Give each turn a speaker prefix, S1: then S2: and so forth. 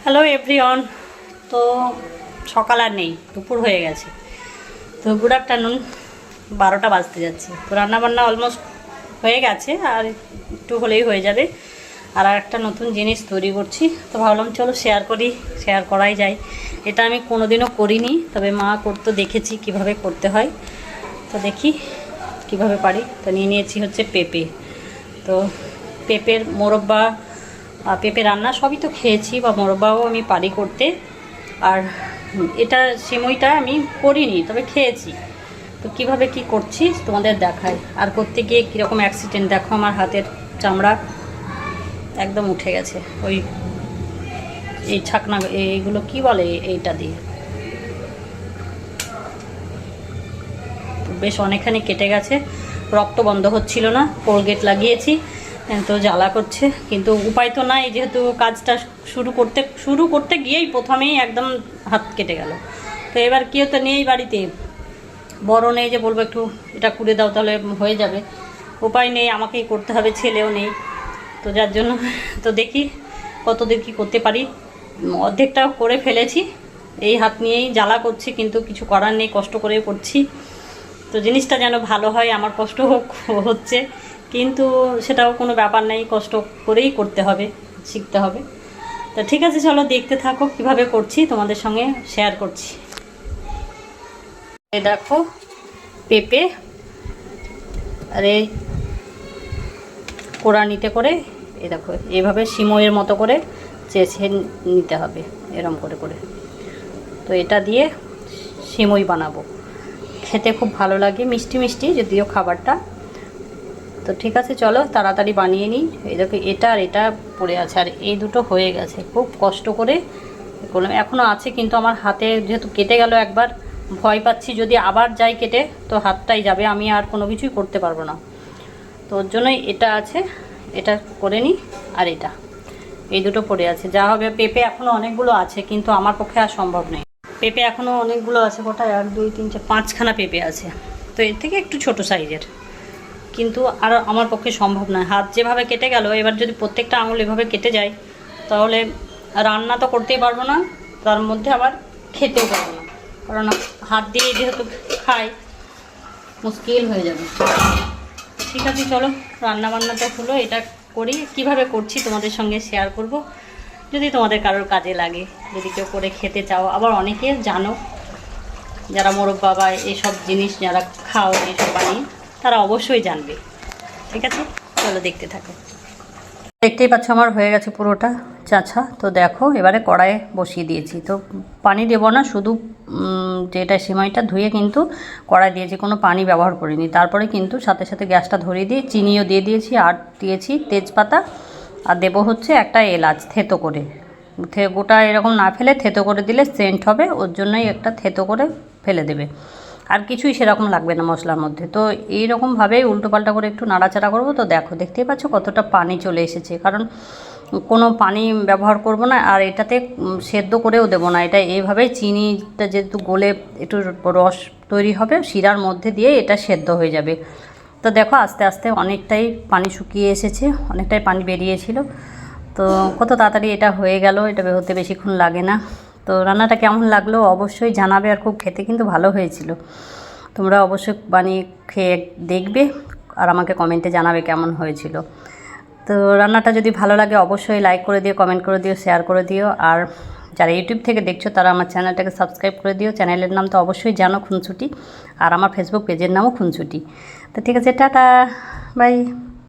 S1: Hello everyone. তো সকাল আর নেই, দুপুর হয়ে গেছে। তো গুড আফটারনুন, 12টা বাজতে যাচ্ছে। তো রান্নাবান্না অলমোস্ট হয়ে গেছে, আর একটু হলেই হয়ে যাবে। আর একটা নতুন জিনিস তৈরি করছি, তো ভাবলাম চলো শেয়ার করাই যায়। এটা আমি কোনোদিনও করিনি, তবে মা করতে দেখেছি কিভাবে করতে হয়। তো দেখি কিভাবে পারি। তো নিয়ে নিয়েছি হচ্ছে পেঁপে। তো পেঁপের মোরব্বা, পেঁপে রান্না সবই তো খেয়েছি, বা মোরব্বাও আমি পারি করতে। আর এটা সিমইটা আমি করিনি, তবে খেয়েছি। তো কিভাবে কি করছি তোমাদের দেখাই। আর করতে গিয়ে কীরকম অ্যাক্সিডেন্ট, দেখো আমার হাতের চামড়া একদম উঠে গেছে ওই এই ছাকনা, এইগুলো কি বলে, এইটা দিয়ে বেশ অনেকখানি কেটে গেছে। রক্ত বন্ধ হচ্ছিল না, কোলগেট লাগিয়েছি, তো জ্বালা করছে, কিন্তু উপায় তো নাই, যেহেতু কাজটা শুরু করতে গিয়েই প্রথমেই একদম হাত কেটে গেল। তো এবার কেউ তো নেই বাড়িতে, বড় নেই যে বলবো একটু এটা করে দাও তাহলে হয়ে যাবে। উপায় নেই, আমাকেই করতে হবে, ছেলেও নেই। তো যার জন্য তো দেখি কতদূর কী করতে পারি। অর্ধেকটা করে ফেলেছি, এই হাত নিয়েই জ্বালা করছি, কিন্তু কিছু করার নেই, কষ্ট করে করছি। তো জিনিসটা যেন ভালো হয়, আমার কষ্ট হচ্ছে, কিন্তু সেটাও কোনো ব্যাপার নেই, কষ্ট করেই করতে হবে, শিখতে হবে। তো ঠিক আছে, চলো দেখতে থাকো কিভাবে করছি, তোমাদের সঙ্গে শেয়ার করছি। এই দেখো পেঁপে, আর এই কোড়া নিতে করে, এই দেখো এইভাবে সিমইয়ের মতো করে চেঁচে নিতে হবে, এরম করে করে। তো এটা দিয়ে সিমই বানাবো, খেতে খুব ভালো লাগে, মিষ্টি মিষ্টি যদিও খাবারটা। তো ঠিক আছে, চলো তাড়াতাড়ি বানিয়ে নিই। এই দেখো এটা আর এটা পড়ে আছে, আর এই দুটো হয়ে গেছে, খুব কষ্ট করে করলাম। এখনও আছে, কিন্তু আমার হাতে যেহেতু কেটে গেল একবার, ভয় পাচ্ছি যদি আবার যাই কেটে, তো হাতটাই যাবে, আমি আর কোনো কিছুই করতে পারবো না। তো ওর জন্যই এটা আছে, এটা করে নিই। আর এটা, এই দুটো পড়ে আছে, যা হবে। পেঁপে এখনও অনেকগুলো আছে, কিন্তু আমার পক্ষে আর সম্ভব নেই। পেঁপে এখনও অনেকগুলো আছে, কোথায় 1 2 3 4 5খানা পেঁপে আছে। তো এর থেকে একটু ছোট সাইজের, কিন্তু আর আমার পক্ষে সম্ভব নয়। হাত যেভাবে কেটে গেল, এবার যদি প্রত্যেকটা আঙুল এভাবে কেটে যায়, তাহলে রান্না তো করতেই পারবো না, তার মধ্যে আবার খেতেও পারবো না, কারণ হাত দিয়ে যেহেতু খাই, মুশকিল হয়ে যাবে। ঠিক আছে, চলো রান্নাবান্না তো হলো, এটা করি, কিভাবে করছি তোমাদের সঙ্গে শেয়ার করব, যদি তোমাদের কারোর কাজে লাগে, যদি কেউ করে খেতে চাও। আবার অনেকে জানো, যারা মোরব্বা বা এইসব জিনিস যারা খাও এইসব বানিয়ে, তারা অবশ্যই জানবে। ঠিক আছে, চলো দেখতে থাকো। দেখতেই পাচ্ছ আমার হয়ে গেছে পুরোটা চাঁচা। তো দেখো এবারে কড়াইয়ে বসিয়ে দিয়েছি। তো পানি দেবো না, শুধু যেটা সিমাইটা ধুয়ে কিন্তু কড়াই দিয়েছি, কোনো পানি ব্যবহার করিনি। তারপরে কিন্তু সাথে সাথে গ্যাসটা ধরিয়ে দিয়ে চিনিও দিয়ে দিয়েছি, আর দিয়েছি তেজপাতা, আর দেবো হচ্ছে একটা এলাচ থেতো করে। গোটা এরকম না ফেলে থেতো করে দিলে সেন্ট হবে, ওর জন্যই একটা থেতো করে ফেলে দেবে। আর কিছুই সেরকম লাগবে না মশলার মধ্যে। তো এইরকমভাবেই উল্টোপাল্টা করে একটু নাড়াচাড়া করব। তো দেখো, দেখতেই পাচ্ছ কতটা পানি চলে এসেছে, কারণ কোনো পানি ব্যবহার করব না, আর এটাতে সেদ্ধ করেও দেবো না। এটা এইভাবেই চিনিটা যেহেতু গলে একটু রস তৈরি হবে, শিরার মধ্যে দিয়ে এটা সেদ্ধ হয়ে যাবে। তো দেখো আস্তে আস্তে অনেকটাই পানি শুকিয়ে এসেছে, অনেকটাই পানি বেরিয়েছিল। তো কত তাড়াতাড়ি এটা হয়ে গেল, এটা হতে বেশিক্ষণ লাগে না। তো রান্নাটা কেমন লাগলো অবশ্যই জানাবে, আর খুব খেতে কিন্তু ভালো হয়েছিল। তোমরা অবশ্যই বানিয়ে খেয়ে দেখবে, আর আমাকে কমেন্টে জানাবে কেমন হয়েছিল। তো রান্নাটা যদি ভালো লাগে অবশ্যই লাইক করে দিও, কমেন্ট করে দিও, শেয়ার করে দিও। আর যারা ইউটিউব থেকে দেখছো তারা আমার চ্যানেলটাকে সাবস্ক্রাইব করে দিও। চ্যানেলের নাম তো অবশ্যই জানো, খুনসুটি, আর আমার ফেসবুক পেজের নামও খুনসুটি। তো ঠিক আছে, টাটা, বাই।